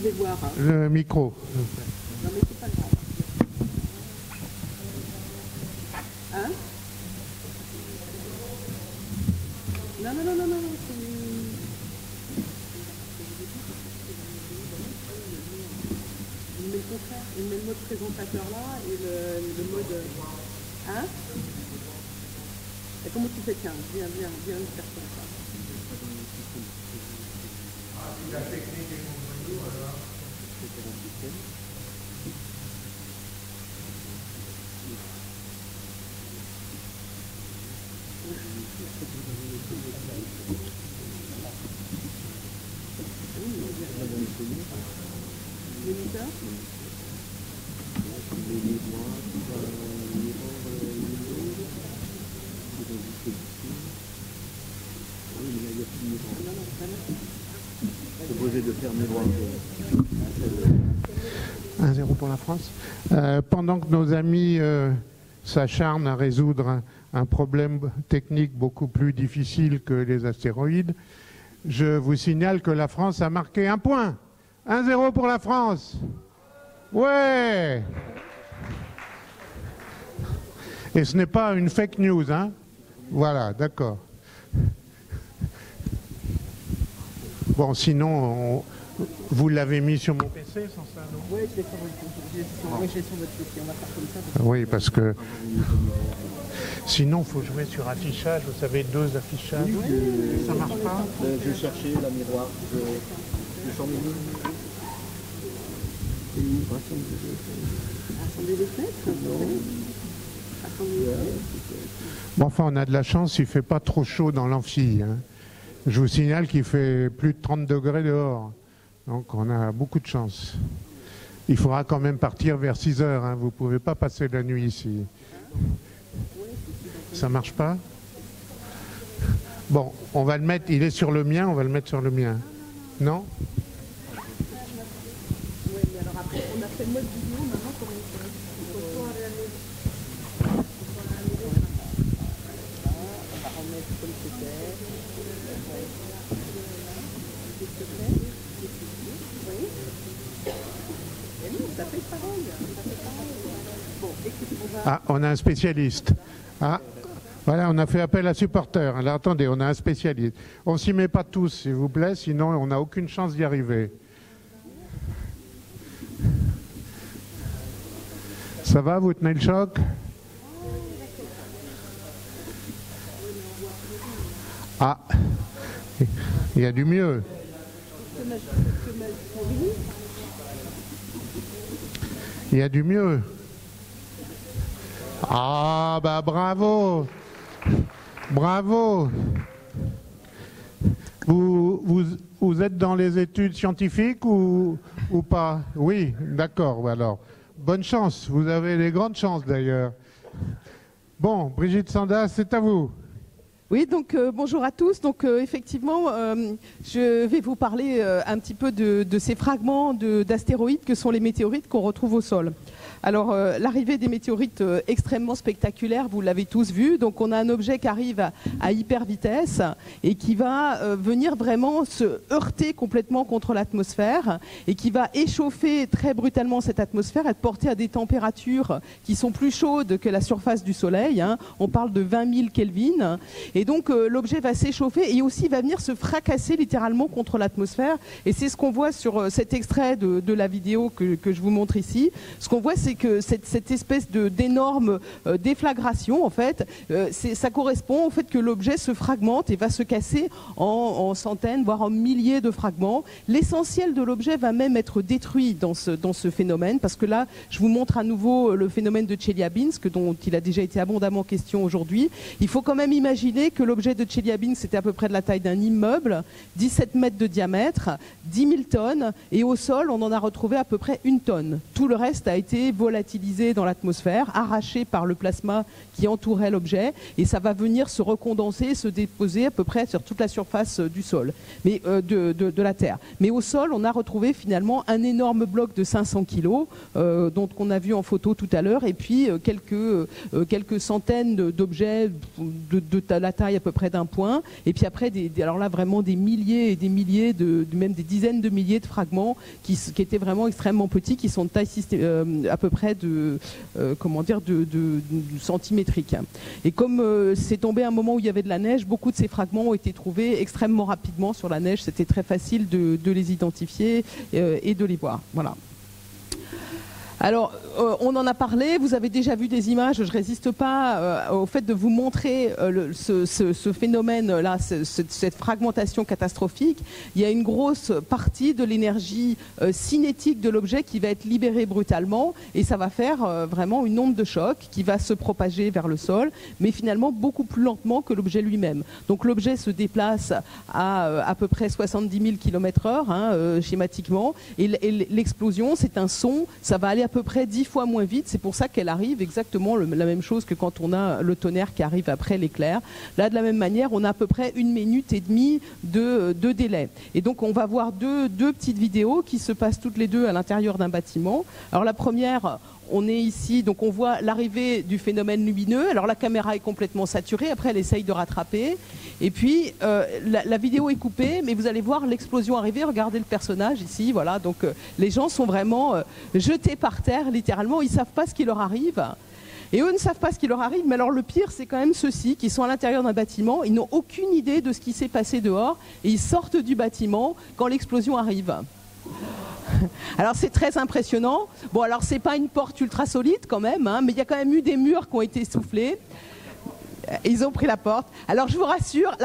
vais voir. Le micro. Non, mais c'est pas grave. Hein? Non, non, non, non, non, il met le contraire, il met le mode présentateur là et le mode... Hein? Et comment tu fais? Tiens, viens le faire comme ça. La technique est convenue, alors. Proposé de faire miroir. 1-0 pour la France. Pendant que nos amis s'acharnent à résoudre un problème technique beaucoup plus difficile que les astéroïdes, je vous signale que la France a marqué un point. 1-0 pour la France. Ouais. Et ce n'est pas une fake news, hein? Voilà, d'accord. Bon, sinon, vous l'avez mis sur mon PC sans ça, non? Oui, je l'ai sur votre PC, on va faire comme ça. Oui, parce que sinon, il faut jouer sur affichage. Vous savez, 2 affichages. Oui, ça marche pas? Je cherchais la miroir. Je sens mes Rassembler les fenêtres? Bon, enfin, on a de la chance, il ne fait pas trop chaud dans l'amphi, hein. Je vous signale qu'il fait plus de 30 degrés dehors. Donc on a beaucoup de chance. Il faudra quand même partir vers 6 heures, hein. Vous ne pouvez pas passer la nuit ici. Ça ne marche pas? Bon, on va le mettre, il est sur le mien, on va le mettre sur le mien. Non? Oui, mais alors après, on a fait le mode vidéo, maintenant comment on fait? Il faut soit aller à la on va remettre comme c'était. Oui. Et non, ça fait pareil. Bon, écoute, on va... Ah, on a un spécialiste. Ah, voilà, on a fait appel à supporters. Alors attendez, on a un spécialiste. On ne s'y met pas tous, s'il vous plaît, sinon on n'a aucune chance d'y arriver. Ça va, vous tenez le choc? Ah, il y a du mieux. Il y a du mieux. Ah, bah bravo. Bravo. Vous êtes dans les études scientifiques ou pas? Oui, d'accord. Alors, bonne chance. Vous avez des grandes chances d'ailleurs. Bon, Brigitte Sandas, c'est à vous. Oui, donc bonjour à tous. Donc effectivement, je vais vous parler un petit peu de ces fragments d'astéroïdes que sont les météorites qu'on retrouve au sol. Alors l'arrivée des météorites extrêmement spectaculaire, vous l'avez tous vu. Donc on a un objet qui arrive à hyper vitesse et qui va venir vraiment se heurter complètement contre l'atmosphère et qui va échauffer très brutalement cette atmosphère, être porté à des températures qui sont plus chaudes que la surface du Soleil, hein. On parle de 20 000 Kelvin. Et donc l'objet va s'échauffer et aussi va venir se fracasser littéralement contre l'atmosphère. Et c'est ce qu'on voit sur cet extrait de la vidéo que je vous montre ici. Ce qu'on voit, c'est que cette espèce d'énorme déflagration, en fait, ça correspond au fait que l'objet se fragmente et va se casser en centaines, voire en milliers de fragments. L'essentiel de l'objet va même être détruit dans ce phénomène, parce que là, je vous montre à nouveau le phénomène de Chelyabinsk, dont il a déjà été abondamment question aujourd'hui. Il faut quand même imaginer que l'objet de Chelyabinsk, c'était à peu près de la taille d'un immeuble, 17 mètres de diamètre, 10 000 tonnes, et au sol, on en a retrouvé à peu près 1 tonne. Tout le reste a été volatilisé dans l'atmosphère, arraché par le plasma qui entourait l'objet, et ça va venir se recondenser, se déposer à peu près sur toute la surface du sol, mais de la Terre. Mais au sol, on a retrouvé finalement un énorme bloc de 500 kg, dont on a vu en photo tout à l'heure, et puis quelques centaines d'objets de la taille à peu près d'un point, et puis après, alors là vraiment des milliers et des milliers, même des dizaines de milliers de fragments qui étaient vraiment extrêmement petits, qui sont de taille à peu près de centimétrique. Et comme c'est tombé à un moment où il y avait de la neige, beaucoup de ces fragments ont été trouvés extrêmement rapidement sur la neige. C'était très facile de les identifier et de les voir. Voilà. Alors, on en a parlé, vous avez déjà vu des images, je ne résiste pas au fait de vous montrer ce phénomène-là, cette fragmentation catastrophique. Il y a une grosse partie de l'énergie cinétique de l'objet qui va être libérée brutalement, et ça va faire vraiment une onde de choc qui va se propager vers le sol, mais finalement beaucoup plus lentement que l'objet lui-même. Donc l'objet se déplace à peu près 70 000 km/h, schématiquement, et l'explosion, c'est un son, ça va aller à peu près 10 fois moins vite. C'est pour ça qu'elle arrive exactement la même chose que quand on a le tonnerre qui arrive après l'éclair. Là, de la même manière, on a à peu près 1 minute et demie de délai. Et donc, on va voir deux petites vidéos qui se passent toutes les deux à l'intérieur d'un bâtiment. Alors, la première, on est ici, donc on voit l'arrivée du phénomène lumineux. Alors la caméra est complètement saturée, après elle essaye de rattraper. Et puis la vidéo est coupée, mais vous allez voir l'explosion arriver. Regardez le personnage ici, voilà. Donc les gens sont vraiment jetés par terre, littéralement. Ils ne savent pas ce qui leur arrive. Et eux ne savent pas ce qui leur arrive, mais alors le pire, c'est quand même ceux-ci qui sont à l'intérieur d'un bâtiment. Ils n'ont aucune idée de ce qui s'est passé dehors et ils sortent du bâtiment quand l'explosion arrive. Alors c'est très impressionnant. Bon, alors c'est pas une porte ultra solide quand même, hein, mais il y a quand même eu des murs qui ont été soufflés. Ils ont pris la porte. Alors je vous rassure,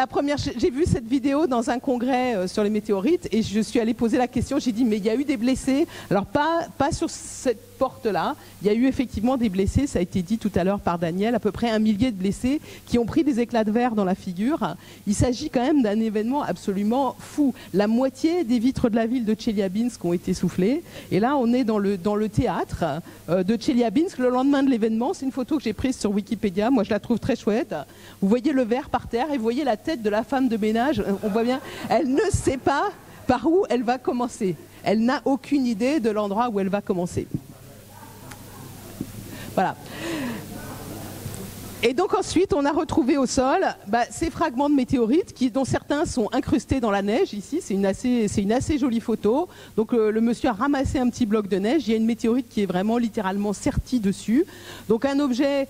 j'ai vu cette vidéo dans un congrès sur les météorites et je suis allée poser la question. J'ai dit mais il y a eu des blessés. Alors pas sur cette porte-là. Il y a eu effectivement des blessés. Ça a été dit tout à l'heure par Daniel. À peu près 1 millier de blessés qui ont pris des éclats de verre dans la figure. Il s'agit quand même d'un événement absolument fou. La moitié des vitres de la ville de Tcheliabinsk ont été soufflées. Et là on est dans le théâtre de Tcheliabinsk le lendemain de l'événement. C'est une photo que j'ai prise sur Wikipédia. Moi je la trouve très chouette. Vous voyez le verre par terre et vous voyez la tête de la femme de ménage. On voit bien, elle ne sait pas par où elle va commencer. Elle n'a aucune idée de l'endroit où elle va commencer. Voilà. Et donc ensuite, on a retrouvé au sol ces fragments de météorites dont certains sont incrustés dans la neige. Ici, c'est une assez jolie photo. Donc le monsieur a ramassé un petit bloc de neige. Il y a une météorite qui est vraiment littéralement sertie dessus. Donc un objet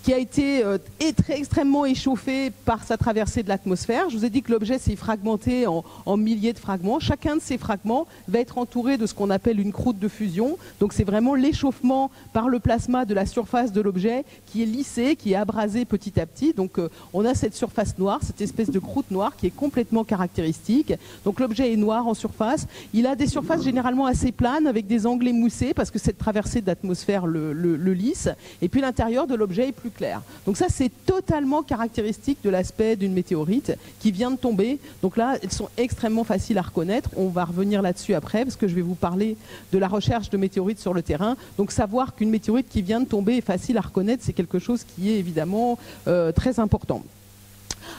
qui a été extrêmement échauffé par sa traversée de l'atmosphère. Je vous ai dit que l'objet s'est fragmenté en milliers de fragments. Chacun de ces fragments va être entouré de ce qu'on appelle une croûte de fusion. Donc c'est vraiment l'échauffement par le plasma de la surface de l'objet qui est lissé, qui est abrasé petit à petit. Donc on a cette surface noire, cette espèce de croûte noire qui est complètement caractéristique. Donc l'objet est noir en surface. Il a des surfaces généralement assez planes avec des angles émoussés parce que cette traversée de l'atmosphère le lisse. Et puis l'intérieur de l'objet est plus clair. Donc ça c'est totalement caractéristique de l'aspect d'une météorite qui vient de tomber. Donc là elles sont extrêmement faciles à reconnaître. On va revenir là-dessus après parce que je vais vous parler de la recherche de météorites sur le terrain. Donc savoir qu'une météorite qui vient de tomber est facile à reconnaître, c'est quelque chose qui est évidemment très important.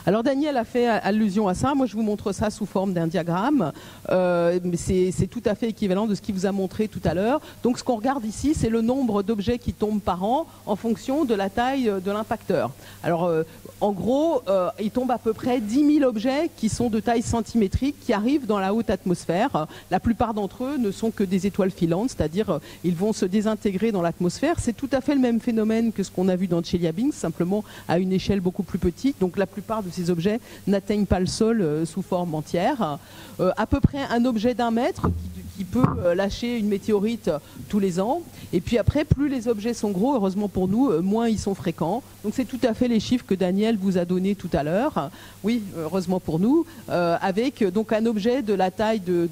Alors Daniel a fait allusion à ça, moi je vous montre ça sous forme d'un diagramme, c'est tout à fait équivalent de ce qu'il vous a montré tout à l'heure. Donc ce qu'on regarde ici, c'est le nombre d'objets qui tombent par an en fonction de la taille de l'impacteur. Alors en gros, il tombe à peu près 10 000 objets qui sont de taille centimétrique qui arrivent dans la haute atmosphère. La plupart d'entre eux ne sont que des étoiles filantes, c'est-à-dire ils vont se désintégrer dans l'atmosphère. C'est tout à fait le même phénomène que ce qu'on a vu dans Tcheliabinsk, simplement à une échelle beaucoup plus petite. Donc la plupart de ces objets n'atteignent pas le sol sous forme entière. À peu près un objet d'1 mètre qui peut lâcher une météorite tous les ans. Et puis après, plus les objets sont gros, heureusement pour nous, moins ils sont fréquents. Donc c'est tout à fait les chiffres que Daniel vous a donnés tout à l'heure. Oui, heureusement pour nous, avec donc un objet de la taille de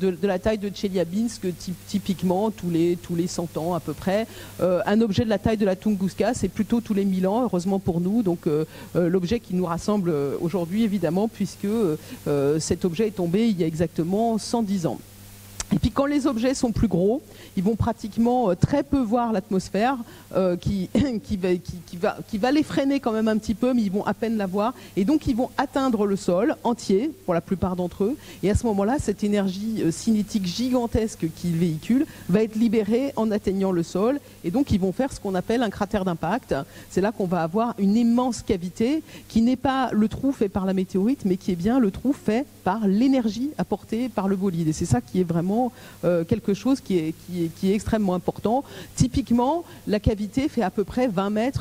Tcheliabinsk, typiquement tous les 100 ans à peu près. Un objet de la taille de la Tunguska, c'est plutôt tous les 1000 ans, heureusement pour nous. Donc l'objet qui nous rassemble aujourd'hui, évidemment, puisque cet objet est tombé il y a exactement 110 ans. Et puis quand les objets sont plus gros, ils vont pratiquement très peu voir l'atmosphère, qui va les freiner quand même un petit peu, mais ils vont à peine la voir. Et donc ils vont atteindre le sol entier, pour la plupart d'entre eux. Et à ce moment-là, cette énergie cinétique gigantesque qu'ils véhiculent va être libérée en atteignant le sol. Et donc ils vont faire ce qu'on appelle un cratère d'impact. C'est là qu'on va avoir une immense cavité qui n'est pas le trou fait par la météorite, mais qui est bien le trou fait par l'énergie apportée par le bolide. Et c'est ça qui est vraiment quelque chose qui est extrêmement important. Typiquement, la cavité fait à peu près 20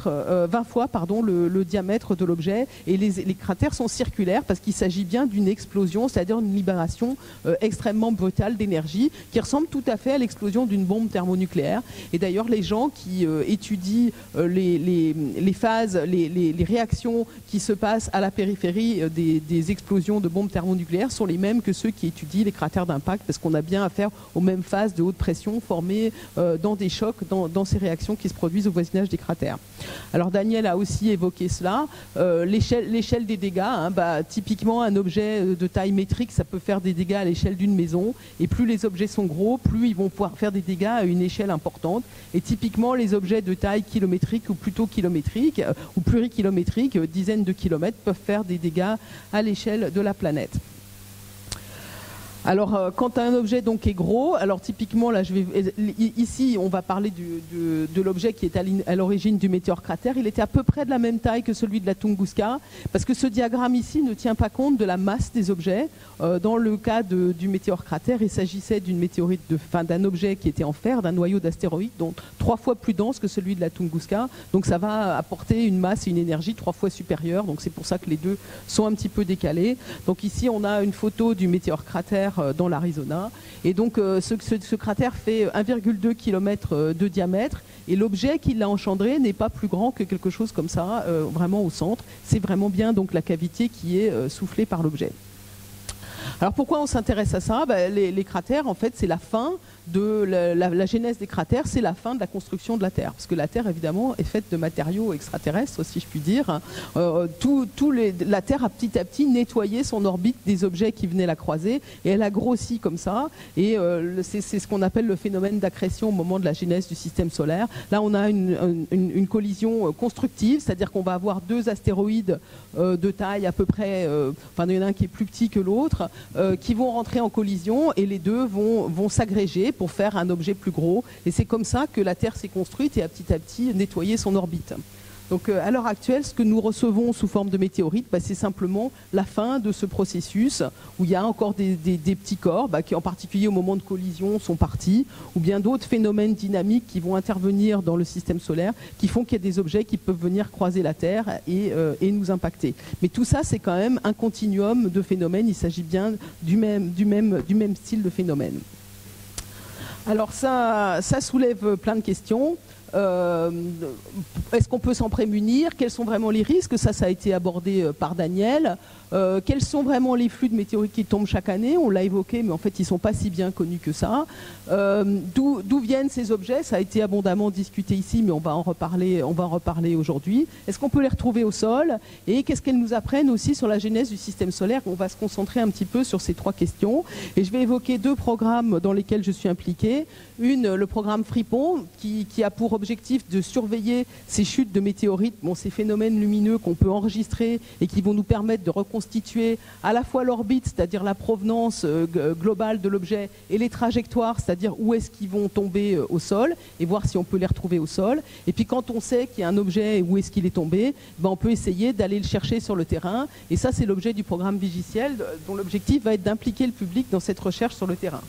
fois le diamètre de l'objet, et les cratères sont circulaires parce qu'il s'agit bien d'une explosion, c'est-à-dire une libération extrêmement brutale d'énergie qui ressemble tout à fait à l'explosion d'une bombe thermonucléaire. Et d'ailleurs, les gens qui étudient les phases, les réactions qui se passent à la périphérie des explosions de bombes thermonucléaires sont les mêmes que ceux qui étudient les cratères d'impact, parce qu'on a bien à faire aux mêmes phases de haute pression formées dans des chocs, dans ces réactions qui se produisent au voisinage des cratères. Alors Daniel a aussi évoqué cela, l'échelle des dégâts, typiquement un objet de taille métrique, ça peut faire des dégâts à l'échelle d'une maison, et plus les objets sont gros, plus ils vont pouvoir faire des dégâts à une échelle importante. Et typiquement les objets de taille kilométrique, ou plutôt kilométrique, ou plurikilométrique, dizaines de kilomètres, peuvent faire des dégâts à l'échelle de la planète. Alors, quand un objet donc est gros, alors typiquement, là, ici, on va parler de l'objet qui est à l'origine du météore cratère. Il était à peu près de la même taille que celui de la Tunguska, parce que ce diagramme ici ne tient pas compte de la masse des objets. Dans le cas du météore cratère, il s'agissait d'une météorite, d'un objet qui était en fer, d'un noyau d'astéroïde, donc 3 fois plus dense que celui de la Tunguska. Donc, ça va apporter une masse et une énergie 3 fois supérieure. Donc, c'est pour ça que les deux sont un petit peu décalés. Donc, ici, on a une photo du météore cratère dans l'Arizona. Et donc ce cratère fait 1,2 km de diamètre, et l'objet qui l'a engendré n'est pas plus grand que quelque chose comme ça, vraiment au centre. C'est vraiment bien donc la cavité qui est soufflée par l'objet. Alors pourquoi on s'intéresse à ça? Les cratères, en fait, c'est la fin de la genèse des cratères, c'est la fin de la construction de la Terre. Parce que la Terre, évidemment, est faite de matériaux extraterrestres, si je puis dire. La Terre a petit à petit nettoyé son orbite des objets qui venaient la croiser, et elle a grossi comme ça. Et c'est ce qu'on appelle le phénomène d'accrétion au moment de la genèse du système solaire. Là, on a une collision constructive, c'est-à-dire qu'on va avoir 2 astéroïdes de taille à peu près, il y en a un qui est plus petit que l'autre, qui vont rentrer en collision, et les deux vont s'agréger pour faire un objet plus gros. Et c'est comme ça que la Terre s'est construite et a petit à petit nettoyé son orbite. Donc à l'heure actuelle, ce que nous recevons sous forme de météorites, c'est simplement la fin de ce processus où il y a encore des petits corps qui, en particulier au moment de collision, sont partis, ou bien d'autres phénomènes dynamiques qui vont intervenir dans le système solaire, qui font qu'il y a des objets qui peuvent venir croiser la Terre et nous impacter. Mais tout ça, c'est quand même un continuum de phénomènes. Il s'agit bien du même style de phénomène. Alors ça soulève plein de questions. Est-ce qu'on peut s'en prémunir? Quels sont vraiment les risques? Ça a été abordé par Daniel. Quels sont vraiment les flux de météorites qui tombent chaque année? On l'a évoqué, mais en fait, ils ne sont pas si bien connus que ça. D'où viennent ces objets? Ça a été abondamment discuté ici, mais on va en reparler aujourd'hui. Est-ce qu'on peut les retrouver au sol? Et qu'est-ce qu'elles nous apprennent aussi sur la genèse du système solaire? On va se concentrer un petit peu sur ces 3 questions. Et je vais évoquer 2 programmes dans lesquels je suis impliquée. Le programme Fripon, qui a pour objectif de surveiller ces chutes de météorites, ces phénomènes lumineux qu'on peut enregistrer et qui vont nous permettre de reconstituer à la fois l'orbite, c'est-à-dire la provenance globale de l'objet, et les trajectoires, c'est-à-dire où est-ce qu'ils vont tomber au sol, et voir si on peut les retrouver au sol. Et puis quand on sait qu'il y a un objet et où est-ce qu'il est tombé, on peut essayer d'aller le chercher sur le terrain. Et ça, c'est l'objet du programme Vigiciel, dont l'objectif va être d'impliquer le public dans cette recherche sur le terrain.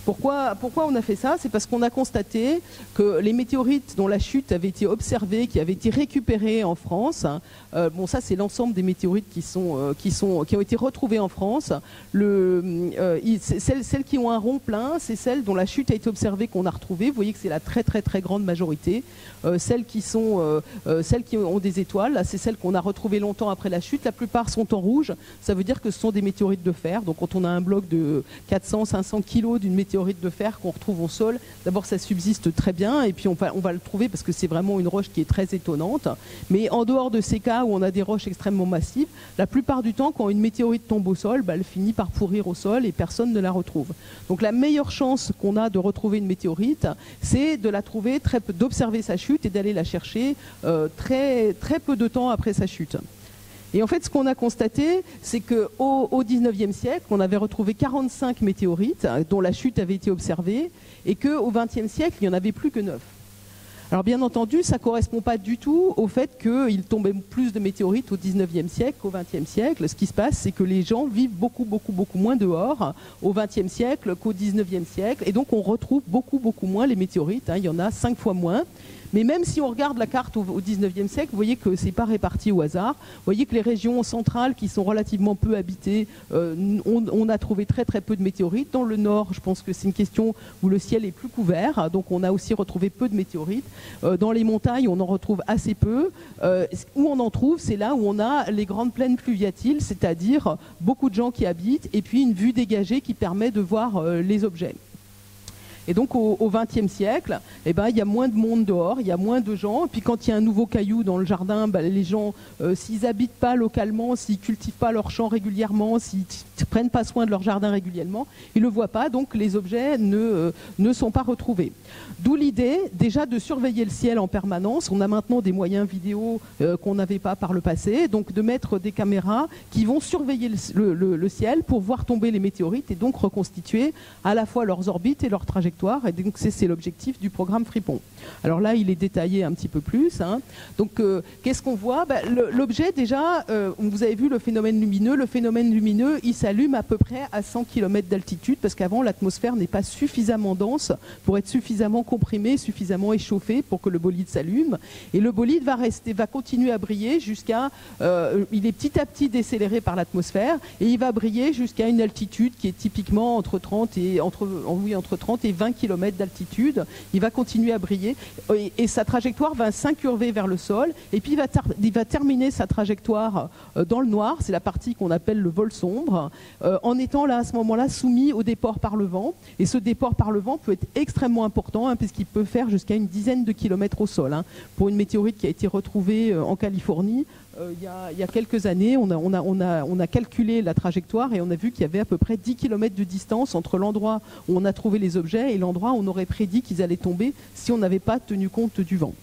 Pourquoi on a fait ça? C'est parce qu'on a constaté que les météorites dont la chute avait été observée, qui avaient été récupérées en France, ça c'est l'ensemble des météorites qui ont été retrouvées en France. Celles qui ont un rond plein, c'est celles dont la chute a été observée qu'on a retrouvées. Vous voyez que c'est la très très très grande majorité. Celles qui ont des étoiles, là, c'est celles qu'on a retrouvées longtemps après la chute. La plupart sont en rouge. Ça veut dire que ce sont des météorites de fer. Donc quand on a un bloc de 400-500 kilos d'une météorite météorite de fer qu'on retrouve au sol, d'abord ça subsiste très bien, et puis on va le trouver parce que c'est vraiment une roche qui est très étonnante. Mais en dehors de ces cas où on a des roches extrêmement massives, la plupart du temps, quand une météorite tombe au sol, elle finit par pourrir au sol et personne ne la retrouve. Donc la meilleure chance qu'on a de retrouver une météorite, c'est de la trouver, d'observer sa chute et d'aller la chercher très, très peu de temps après sa chute. Et en fait, ce qu'on a constaté, c'est qu'au XIXe siècle, on avait retrouvé 45 météorites dont la chute avait été observée, et qu'au XXe siècle, il n'y en avait plus que 9. Alors bien entendu, ça ne correspond pas du tout au fait qu'il tombait plus de météorites au XIXe siècle qu'au XXe siècle. Ce qui se passe, c'est que les gens vivent beaucoup moins dehors au XXe siècle qu'au XIXe siècle, et donc on retrouve beaucoup moins les météorites. Il y en a 5 fois moins. Mais même si on regarde la carte au XIXe siècle, vous voyez que ce n'est pas réparti au hasard. Vous voyez que les régions centrales, qui sont relativement peu habitées, on a trouvé très peu de météorites. Dans le nord, je pense que c'est une question où le ciel est plus couvert, donc on a aussi retrouvé peu de météorites. Dans les montagnes, on en retrouve assez peu. Où on en trouve, c'est là où on a les grandes plaines fluviatiles, c'est-à-dire beaucoup de gens qui habitent, et puis une vue dégagée qui permet de voir les objets. Et donc au XXe siècle, il y a moins de monde dehors, il y a moins de gens. Et puis quand il y a un nouveau caillou dans le jardin, les gens, s'ils n'habitent pas localement, s'ils ne cultivent pas leur champ régulièrement, s'ils ne prennent pas soin de leur jardin régulièrement, ils ne le voient pas, donc les objets ne sont pas retrouvés. D'où l'idée déjà de surveiller le ciel en permanence. On a maintenant des moyens vidéo qu'on n'avait pas par le passé, donc de mettre des caméras qui vont surveiller le ciel pour voir tomber les météorites et donc reconstituer à la fois leurs orbites et leurs trajectoires. Et donc c'est l'objectif du programme Fripon. Alors là, il est détaillé un petit peu plus. Donc qu'est-ce qu'on voit? L'objet déjà, vous avez vu le phénomène lumineux. Le phénomène lumineux, il s'allume à peu près à 100 km d'altitude parce qu'avant, l'atmosphère n'est pas suffisamment dense pour être suffisamment comprimée, suffisamment échauffée pour que le bolide s'allume. Et le bolide va continuer à briller jusqu'à... il est petit à petit décéléré par l'atmosphère et il va briller jusqu'à une altitude qui est typiquement entre 30 et 20 km d'altitude. Il va continuer à briller et sa trajectoire va s'incurver vers le sol et puis il va terminer sa trajectoire dans le noir, c'est la partie qu'on appelle le vol sombre, en étant là à ce moment-là soumis au déport par le vent. Et ce déport par le vent peut être extrêmement important puisqu'il peut faire jusqu'à une dizaine de kilomètres au sol. Pour une météorite qui a été retrouvée en Californie, il y a quelques années, on a calculé la trajectoire et on a vu qu'il y avait à peu près 10 km de distance entre l'endroit où on a trouvé les objets et l'endroit où on aurait prédit qu'ils allaient tomber si on n'avait pas tenu compte du vent.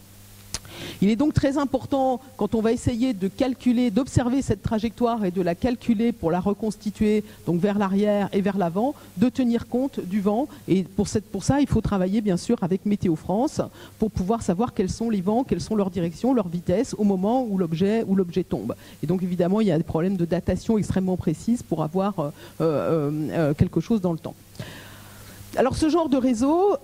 Il est donc très important, quand on va essayer de calculer, d'observer cette trajectoire et de la calculer pour la reconstituer donc vers l'arrière et vers l'avant, de tenir compte du vent. Et pour ça, il faut travailler bien sûr avec Météo France pour pouvoir savoir quels sont les vents, quelles sont leurs directions, leur vitesse au moment où l'objet tombe. Et donc évidemment, il y a des problèmes de datation extrêmement précises pour avoir quelque chose dans le temps. Alors ce genre de réseau,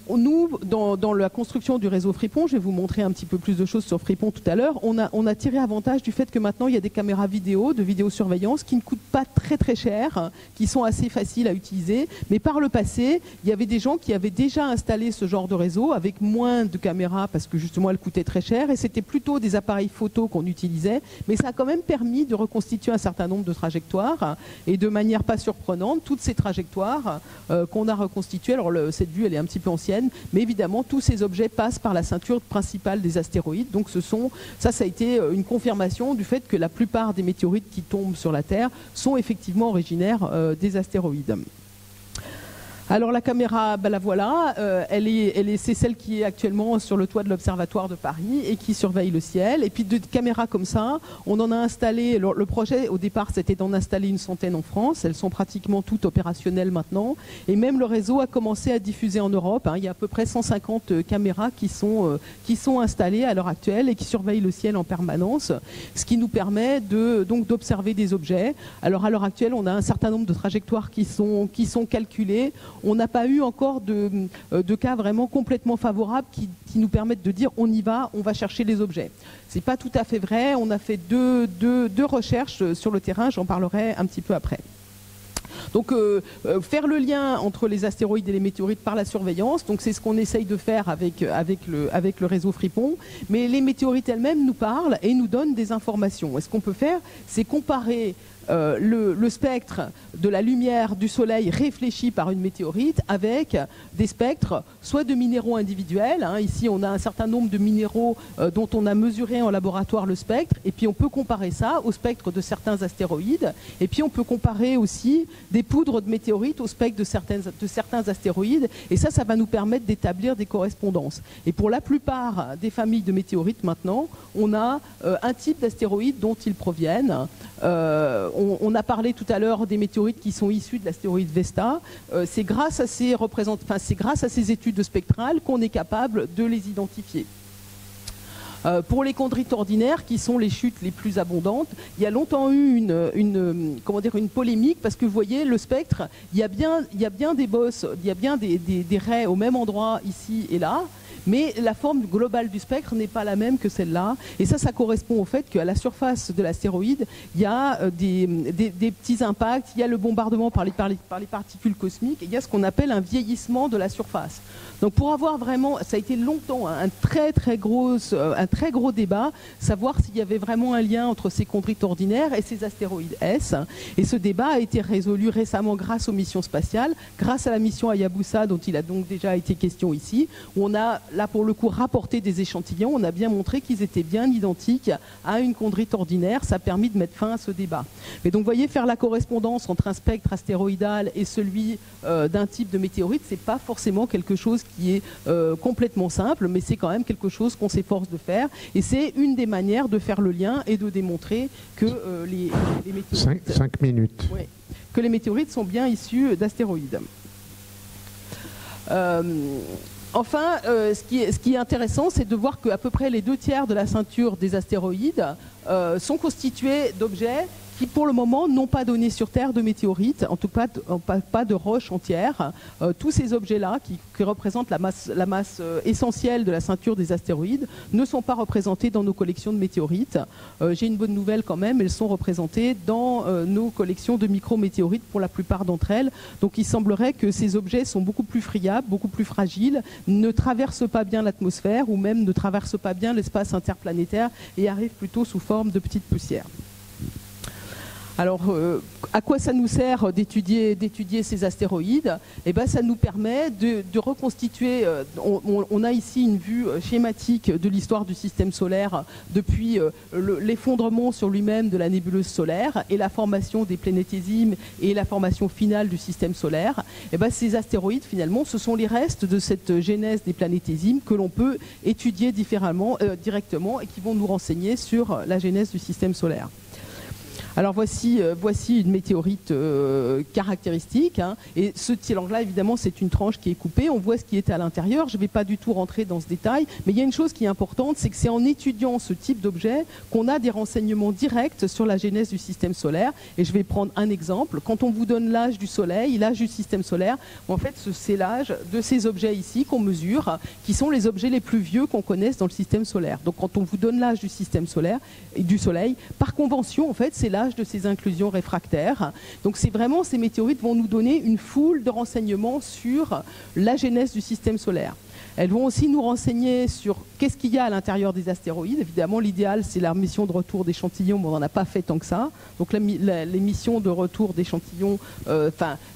nous, dans la construction du réseau Fripon, je vais vous montrer un petit peu plus de choses sur Fripon tout à l'heure, on a tiré avantage du fait que maintenant il y a des caméras vidéo, de vidéosurveillance qui ne coûtent pas très cher, qui sont assez faciles à utiliser, mais par le passé, il y avait des gens qui avaient déjà installé ce genre de réseau avec moins de caméras parce que justement elles coûtaient très cher et c'était plutôt des appareils photo qu'on utilisait, mais ça a quand même permis de reconstituer un certain nombre de trajectoires et de manière pas surprenante, toutes ces trajectoires qu'on a reconstitué. Alors cette vue elle est un petit peu ancienne, mais évidemment tous ces objets passent par la ceinture principale des astéroïdes. Donc ça a été une confirmation du fait que la plupart des météorites qui tombent sur la Terre sont effectivement originaires des astéroïdes. Alors la caméra, la voilà, c'est celle qui est actuellement sur le toit de l'Observatoire de Paris et qui surveille le ciel. Et puis de caméras comme ça, on en a installé, le projet au départ c'était d'en installer une centaine en France, elles sont pratiquement toutes opérationnelles maintenant. Et même le réseau a commencé à diffuser en Europe, il y a à peu près 150 caméras qui sont installées à l'heure actuelle et qui surveillent le ciel en permanence, ce qui nous permet donc d'observer des objets. Alors à l'heure actuelle, on a un certain nombre de trajectoires qui sont calculées. On n'a pas eu encore de cas vraiment complètement favorables qui nous permettent de dire on y va, on va chercher les objets. Ce n'est pas tout à fait vrai. On a fait deux recherches sur le terrain, j'en parlerai un petit peu après. Donc faire le lien entre les astéroïdes et les météorites par la surveillance, donc c'est ce qu'on essaye de faire avec le réseau Fripon, mais les météorites elles-mêmes nous parlent et nous donnent des informations. Et ce qu'on peut faire, c'est comparer le spectre de la lumière du Soleil réfléchi par une météorite avec des spectres soit de minéraux individuels, hein, ici on a un certain nombre de minéraux dont on a mesuré en laboratoire le spectre, et puis on peut comparer ça au spectre de certains astéroïdes, et puis on peut comparer aussi des poudres de météorites au spectre de certains astéroïdes, et ça va nous permettre d'établir des correspondances. Et pour la plupart des familles de météorites maintenant, on a un type d'astéroïdes dont ils proviennent. On a parlé tout à l'heure des météorites qui sont issues de l'astéroïde Vesta. C'est grâce à ces études spectrales qu'on est capable de les identifier. Pour les chondrites ordinaires, qui sont les chutes les plus abondantes, il y a longtemps eu une polémique, parce que vous voyez, le spectre, il y a bien des bosses, il y a bien des raies au même endroit, ici et là, mais la forme globale du spectre n'est pas la même que celle-là. Et ça correspond au fait qu'à la surface de l'astéroïde, il y a des petits impacts, il y a le bombardement par les particules cosmiques, et il y a ce qu'on appelle un vieillissement de la surface. Donc pour avoir vraiment, ça a été longtemps un très gros débat, savoir s'il y avait vraiment un lien entre ces chondrites ordinaires et ces astéroïdes S. Et ce débat a été résolu récemment grâce aux missions spatiales, grâce à la mission Hayabusa dont il a donc déjà été question ici, où on a là pour le coup rapporté des échantillons, on a bien montré qu'ils étaient bien identiques à une chondrite ordinaire. Ça a permis de mettre fin à ce débat. Mais donc vous voyez, faire la correspondance entre un spectre astéroïdal et celui d'un type de météorite, c'est pas forcément quelque chose qui est complètement simple, mais c'est quand même quelque chose qu'on s'efforce de faire, et c'est une des manières de faire le lien et de démontrer que les météorites... 5 minutes. Ouais, que les météorites sont bien issues d'astéroïdes. Enfin, ce qui est intéressant, c'est de voir qu'à peu près les 2/3 de la ceinture des astéroïdes sont constitués d'objets qui, pour le moment, n'ont pas donné sur Terre de météorites, en tout cas pas de roches entières. Tous ces objets-là, qui représentent la masse essentielle de la ceinture des astéroïdes, ne sont pas représentés dans nos collections de météorites. J'ai une bonne nouvelle quand même, elles sont représentées dans nos collections de micrométéorites pour la plupart d'entre elles. Donc il semblerait que ces objets sont beaucoup plus friables, beaucoup plus fragiles, ne traversent pas bien l'atmosphère, ou même ne traversent pas bien l'espace interplanétaire, et arrivent plutôt sous forme de petites poussières. Alors, à quoi ça nous sert d'étudier ces astéroïdes? Eh ben, ça nous permet de reconstituer, on a ici une vue schématique de l'histoire du système solaire depuis l'effondrement sur lui-même de la nébuleuse solaire et la formation des planétésimes et la formation finale du système solaire. Eh ben, ces astéroïdes, finalement, ce sont les restes de cette genèse des planétésimes que l'on peut étudier directement et qui vont nous renseigner sur la genèse du système solaire. Alors voici une météorite caractéristique, hein, et ce là évidemment c'est une tranche qui est coupée, on voit ce qui est à l'intérieur. Je ne vais pas du tout rentrer dans ce détail, mais il y a une chose qui est importante, c'est que c'est en étudiant ce type d'objet qu'on a des renseignements directs sur la genèse du système solaire. Et je vais prendre un exemple. Quand on vous donne l'âge du Soleil, l'âge du système solaire, en fait c'est l'âge de ces objets ici qu'on mesure, qui sont les objets les plus vieux qu'on connaisse dans le système solaire. Donc quand on vous donne l'âge du système solaire et du Soleil, par convention en fait c'est l'âge de ces inclusions réfractaires. Donc c'est vraiment, ces météorites vont nous donner une foule de renseignements sur la genèse du système solaire. Elles vont aussi nous renseigner sur qu'est-ce qu'il y a à l'intérieur des astéroïdes. Évidemment, l'idéal, c'est la mission de retour d'échantillons, mais on n'en a pas fait tant que ça. Donc les missions de retour d'échantillons,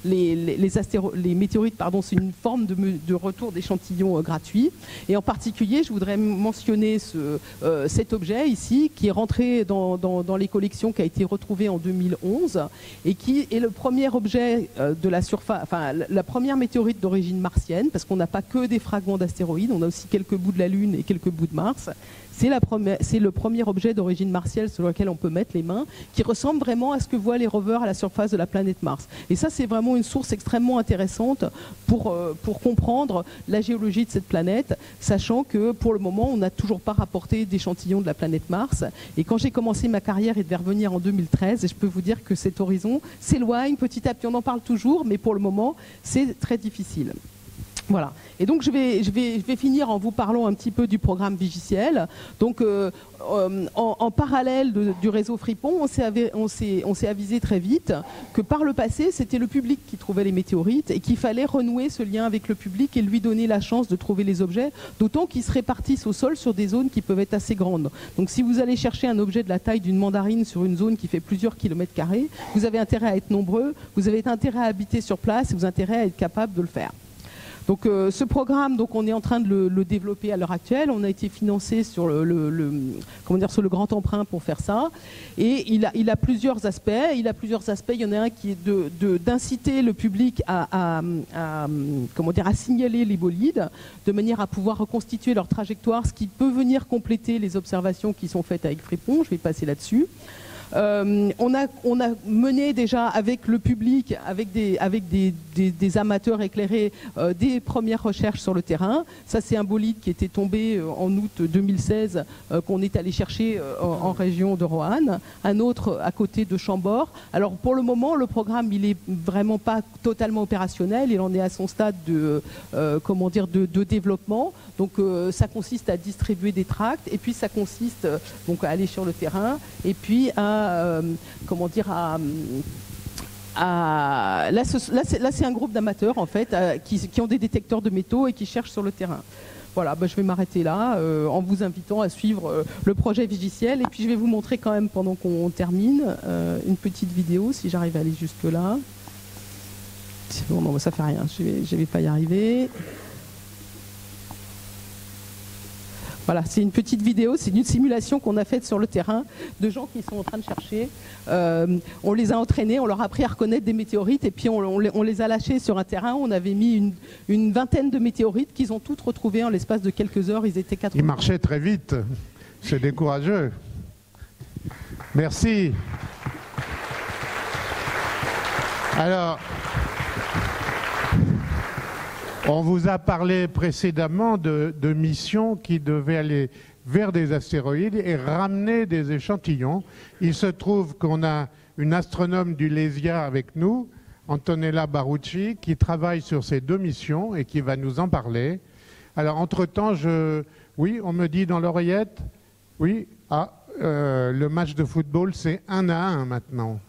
les météorites, pardon, c'est une forme de retour d'échantillons gratuit. Et en particulier, je voudrais mentionner cet objet ici, qui est rentré dans les collections, qui a été retrouvé en 2011, et qui est le premier objet de la surface, enfin la première météorite d'origine martienne, parce qu'on n'a pas que des fragments d'astéroïdes, on a aussi quelques bouts de la Lune et quelques bouts de Mars. C'est le premier objet d'origine martienne sur lequel on peut mettre les mains, qui ressemble vraiment à ce que voient les rovers à la surface de la planète Mars. Et ça, c'est vraiment une source extrêmement intéressante pour comprendre la géologie de cette planète, sachant que pour le moment, on n'a toujours pas rapporté d'échantillons de la planète Mars. Et quand j'ai commencé ma carrière, il devait revenir en 2013, et je peux vous dire que cet horizon s'éloigne petit à petit. On en parle toujours, mais pour le moment, c'est très difficile. Voilà. Et donc je vais finir en vous parlant un petit peu du programme Vigiciel. Donc en parallèle du réseau Fripon, on s'est avisé très vite que par le passé, c'était le public qui trouvait les météorites et qu'il fallait renouer ce lien avec le public et lui donner la chance de trouver les objets, d'autant qu'ils se répartissent au sol sur des zones qui peuvent être assez grandes. Donc si vous allez chercher un objet de la taille d'une mandarine sur une zone qui fait plusieurs kilomètres carrés, vous avez intérêt à être nombreux, vous avez intérêt à habiter sur place et vous avez intérêt à être capable de le faire. Donc ce programme, donc on est en train de le développer à l'heure actuelle. On a été financé sur sur le grand emprunt pour faire ça. Et il a plusieurs aspects. Il y en a un qui est d'inciter le public à signaler les bolides, de manière à pouvoir reconstituer leur trajectoire, ce qui peut venir compléter les observations qui sont faites avec Fripon. Je vais passer là-dessus. On a mené déjà avec le public, avec des amateurs éclairés, des premières recherches sur le terrain. Ça, c'est un bolide qui était tombé en août 2016, qu'on est allé chercher en région de Roanne. Un autre à côté de Chambord. Alors pour le moment, le programme, il est vraiment pas totalement opérationnel. Il en est à son stade de développement. Donc ça consiste à distribuer des tracts, et puis ça consiste donc à aller sur le terrain, et puis là c'est un groupe d'amateurs en fait qui ont des détecteurs de métaux et qui cherchent sur le terrain. Voilà, je vais m'arrêter là en vous invitant à suivre le projet Vigiciel, et puis je vais vous montrer quand même pendant qu'on termine une petite vidéo si j'arrive à aller jusque là. Bon, non, ça fait rien, je vais pas y arriver. Voilà, c'est une petite vidéo, c'est une simulation qu'on a faite sur le terrain de gens qui sont en train de chercher. On les a entraînés, on leur a appris à reconnaître des météorites, et puis on les a lâchés sur un terrain. On avait mis une vingtaine de météorites qu'ils ont toutes retrouvées en l'espace de quelques heures. Ils étaient 80. Ils marchaient très vite, c'est décourageux. Merci. Alors, on vous a parlé précédemment de missions qui devaient aller vers des astéroïdes et ramener des échantillons. Il se trouve qu'on a une astronome du LESIA avec nous, Antonella Barucci, qui travaille sur ces deux missions et qui va nous en parler. Alors, entre-temps, oui, on me dit dans l'oreillette, oui, le match de football, c'est 1-1 maintenant.